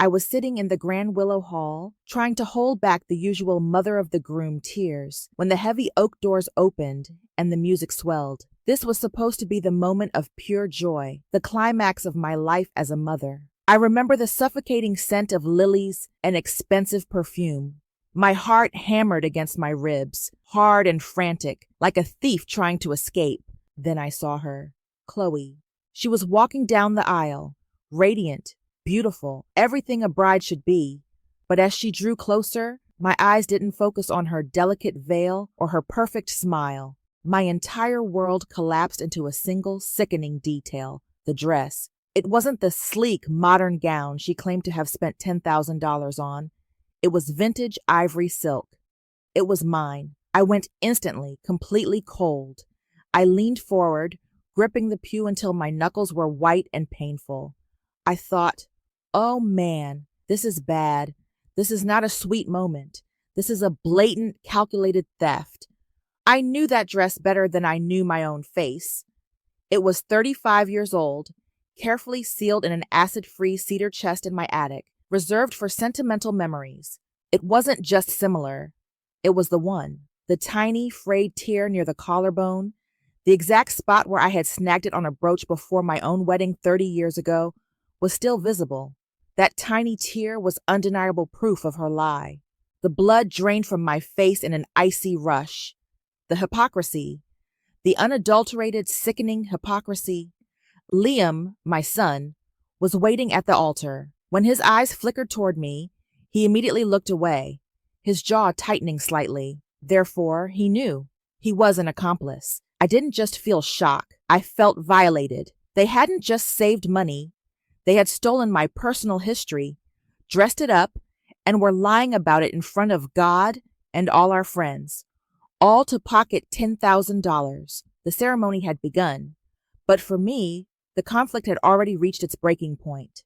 I was sitting in the grand willow hall, trying to hold back the usual mother of the groom tears, when the heavy oak doors opened and the music swelled. This was supposed to be the moment of pure joy, the climax of my life as a mother. I remember the suffocating scent of lilies and expensive perfume. My heart hammered against my ribs, hard and frantic, like a thief trying to escape. Then I saw her, Chloe. She was walking down the aisle, radiant, beautiful, everything a bride should be. But as she drew closer, my eyes didn't focus on her delicate veil or her perfect smile. My entire world collapsed into a single sickening detail: the dress. It wasn't the sleek, modern gown she claimed to have spent $10,000 on. It was vintage ivory silk. It was mine. I went instantly, completely cold. I leaned forward, gripping the pew until my knuckles were white and painful. I thought, oh man, this is bad. This is not a sweet moment. This is a blatant, calculated theft. I knew that dress better than I knew my own face. It was 35 years old, carefully sealed in an acid-free cedar chest in my attic, reserved for sentimental memories. It wasn't just similar. It was the one. The tiny, frayed tear near the collarbone, the exact spot where I had snagged it on a brooch before my own wedding 30 years ago, was still visible. That tiny tear was undeniable proof of her lie. The blood drained from my face in an icy rush. The hypocrisy, the unadulterated, sickening hypocrisy. Liam, my son, was waiting at the altar. When his eyes flickered toward me, he immediately looked away, his jaw tightening slightly. Therefore, he knew. He was an accomplice. I didn't just feel shock. I felt violated. They hadn't just saved money. They had stolen my personal history, dressed it up, and were lying about it in front of God and all our friends, all to pocket $10,000. The ceremony had begun, but for me, the conflict had already reached its breaking point.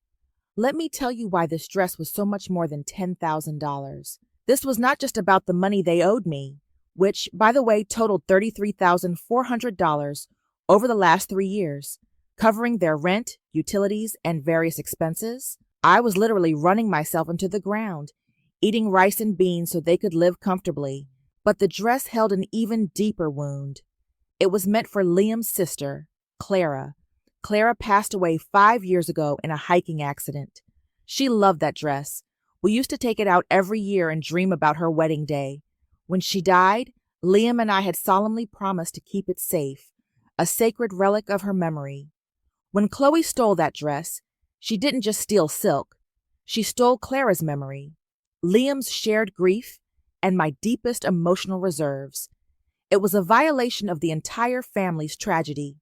Let me tell you why this dress was so much more than $10,000. This was not just about the money they owed me, which, by the way, totaled $33,400 over the last 3 years, covering their rent, utilities, and various expenses. I was literally running myself into the ground, eating rice and beans so they could live comfortably. But the dress held an even deeper wound. It was meant for Liam's sister, Clara. Clara passed away 5 years ago in a hiking accident. She loved that dress. We used to take it out every year and dream about her wedding day. When she died, Liam and I had solemnly promised to keep it safe, a sacred relic of her memory. When Chloe stole that dress, she didn't just steal silk. She stole Clara's memory, Liam's shared grief, and my deepest emotional reserves. It was a violation of the entire family's tragedy.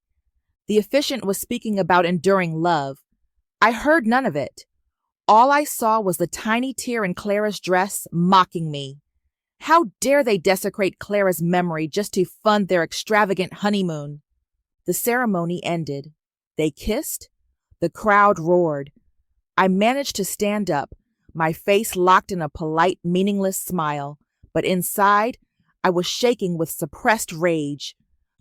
The officiant was speaking about enduring love. I heard none of it. All I saw was the tiny tear in Clara's dress mocking me. How dare they desecrate Clara's memory just to fund their extravagant honeymoon? The ceremony ended. They kissed. The crowd roared. I managed to stand up, my face locked in a polite, meaningless smile, but inside, I was shaking with suppressed rage.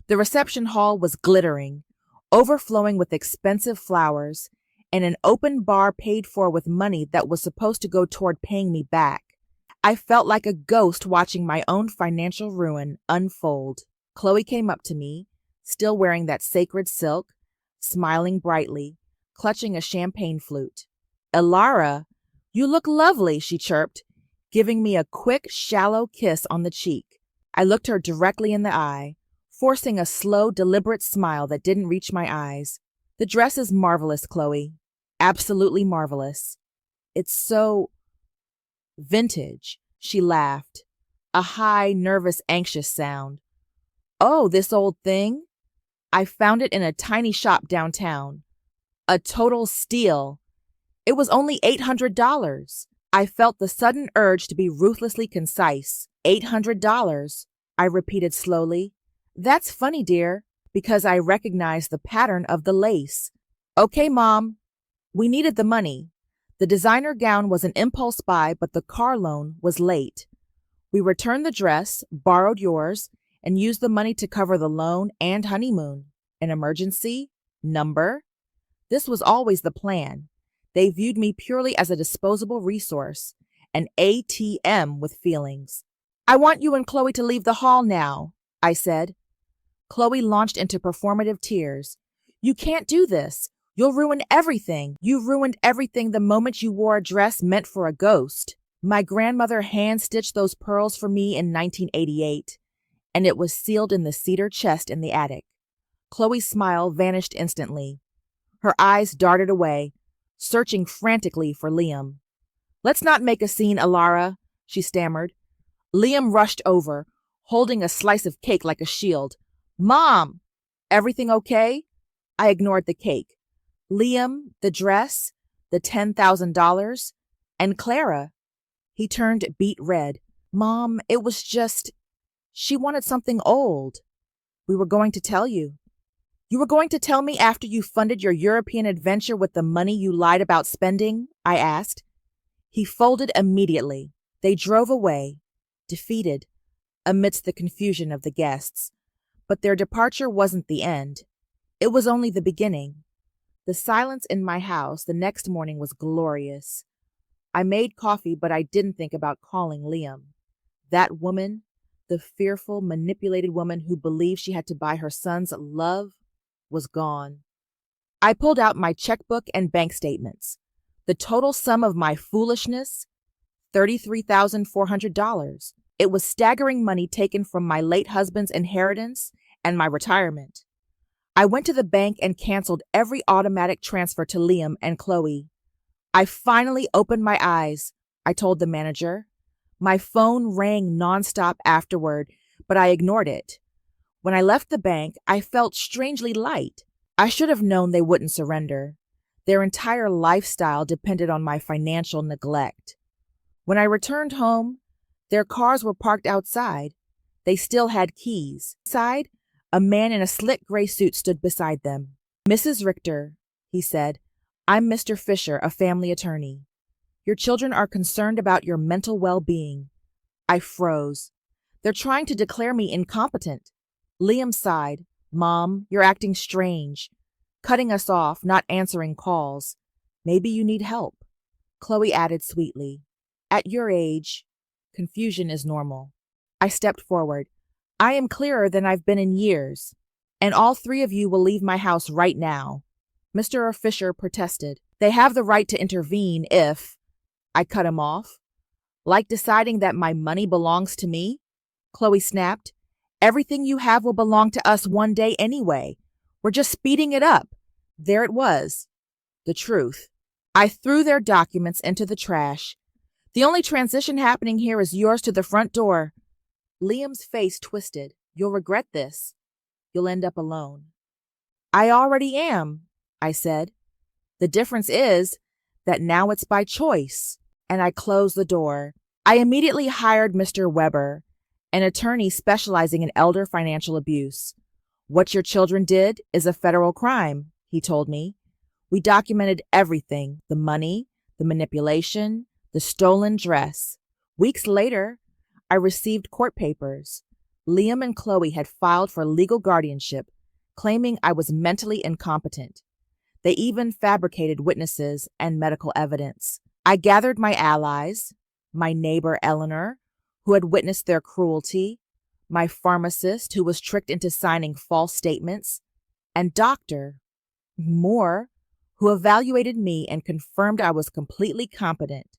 The reception hall was glittering, overflowing with expensive flowers, and an open bar paid for with money that was supposed to go toward paying me back. I felt like a ghost watching my own financial ruin unfold. Chloe came up to me, still wearing that sacred silk, smiling brightly, clutching a champagne flute. "Elara, you look lovely," she chirped, giving me a quick, shallow kiss on the cheek. I looked her directly in the eye, forcing a slow, deliberate smile that didn't reach my eyes. "The dress is marvelous, Chloe. Absolutely marvelous. It's so vintage," she laughed, a high, nervous, anxious sound. "Oh, this old thing? I found it in a tiny shop downtown. A total steal. It was only $800. I felt the sudden urge to be ruthlessly concise. $800, I repeated slowly. "That's funny, dear, because I recognized the pattern of the lace." "Okay, Mom." We needed the money. The designer gown was an impulse buy, but the car loan was late. We returned the dress, borrowed yours, and used the money to cover the loan and honeymoon. An emergency? Number? This was always the plan. They viewed me purely as a disposable resource, an ATM with feelings. "I want you and Chloe to leave the hall now," I said. Chloe launched into performative tears. "You can't do this. You'll ruin everything. You ruined everything the moment you wore a dress meant for a ghost. My grandmother hand-stitched those pearls for me in 1988, and it was sealed in the cedar chest in the attic." Chloe's smile vanished instantly. Her eyes darted away, searching frantically for Liam. "Let's not make a scene, Alara," she stammered. Liam rushed over, holding a slice of cake like a shield. "Mom! Everything okay?" I ignored the cake. "Liam, the dress, the $10,000, and Clara." He turned beet red. "Mom, it was just... she wanted something old. We were going to tell you." "You were going to tell me after you funded your European adventure with the money you lied about spending?" I asked. He folded immediately. They drove away, defeated, amidst the confusion of the guests. But their departure wasn't the end. It was only the beginning. The silence in my house the next morning was glorious. I made coffee, but I didn't think about calling Liam. That woman, the fearful, manipulated woman who believed she had to buy her son's love, was gone. I pulled out my checkbook and bank statements. The total sum of my foolishness, $33,400. It was staggering money taken from my late husband's inheritance and my retirement. I went to the bank and canceled every automatic transfer to Liam and Chloe. "I finally opened my eyes," I told the manager. My phone rang nonstop afterward, but I ignored it. When I left the bank, I felt strangely light. I should have known they wouldn't surrender. Their entire lifestyle depended on my financial neglect. When I returned home, their cars were parked outside. They still had keys. Inside, a man in a slick gray suit stood beside them. "Mrs. Richter," he said, "I'm Mr. Fisher, a family attorney. Your children are concerned about your mental well-being." I froze. "They're trying to declare me incompetent." Liam sighed. "Mom, you're acting strange. Cutting us off, not answering calls. Maybe you need help." Chloe added sweetly, "At your age, confusion is normal." I stepped forward. "I am clearer than I've been in years, and all three of you will leave my house right now." Mr. Fisher protested. "They have the right to intervene if—" I cut him off. "Like deciding that my money belongs to me?" Chloe snapped. "Everything you have will belong to us one day anyway. We're just speeding it up." There it was, the truth. I threw their documents into the trash. "The only transition happening here is yours to the front door." Liam's face twisted. "You'll regret this. You'll end up alone." "I already am," I said. "The difference is that now it's by choice." And I closed the door. I immediately hired Mr. Weber, an attorney specializing in elder financial abuse. "What your children did is a federal crime," he told me. "We documented everything, the money, the manipulation, the stolen dress. Weeks later, I received court papers. Liam and Chloe had filed for legal guardianship, claiming I was mentally incompetent. They even fabricated witnesses and medical evidence. I gathered my allies, my neighbor Eleanor, who had witnessed their cruelty, my pharmacist, who was tricked into signing false statements, and Dr. Moore, who evaluated me and confirmed I was completely competent.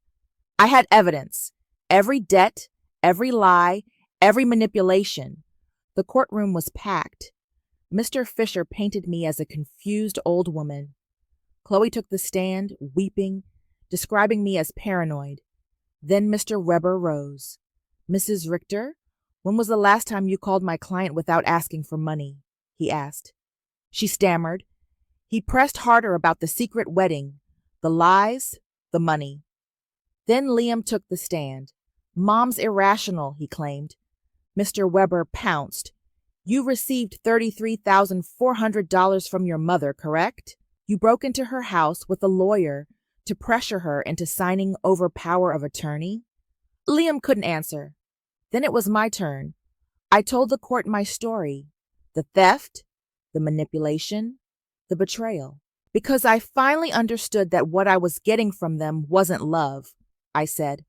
I had evidence, every debt, every lie, every manipulation. The courtroom was packed. Mr. Fisher painted me as a confused old woman. Chloe took the stand, weeping, describing me as paranoid. Then Mr. Weber rose. "Mrs. Richter, when was the last time you called my client without asking for money?" he asked. She stammered. He pressed harder about the secret wedding, the lies, the money. Then Liam took the stand. "Mom's irrational," he claimed. Mr. Weber pounced. "You received $33,400 from your mother, correct? You broke into her house with a lawyer to pressure her into signing over power of attorney?" Liam couldn't answer. Then it was my turn. I told the court my story, the theft, the manipulation, the betrayal. Because I finally understood that what I was getting from them wasn't love, I said.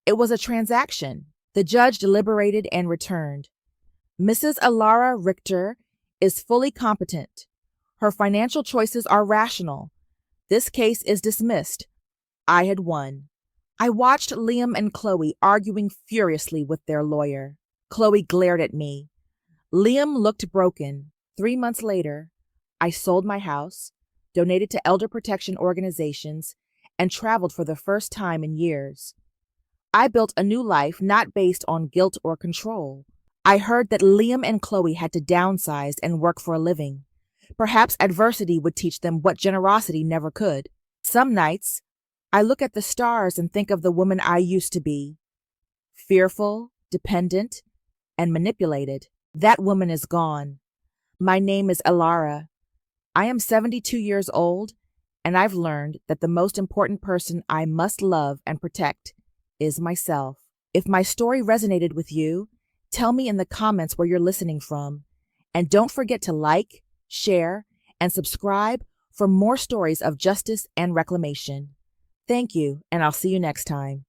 It was a transaction. The judge deliberated and returned. Mrs. Alara Richter is fully competent. Her financial choices are rational. This case is dismissed. I had won. I watched Liam and Chloe arguing furiously with their lawyer. Chloe glared at me. Liam looked broken. 3 months later, I sold my house, donated to elder protection organizations, and traveled for the first time in years. I built a new life not based on guilt or control. I heard that Liam and Chloe had to downsize and work for a living. Perhaps adversity would teach them what generosity never could. Some nights, I look at the stars and think of the woman I used to be. Fearful, dependent, and manipulated. That woman is gone. My name is Alara. I am 72 years old, and I've learned that the most important person I must love and protect is myself. If my story resonated with you, tell me in the comments where you're listening from. And don't forget to like, share, and subscribe for more stories of justice and reclamation. Thank you, and I'll see you next time.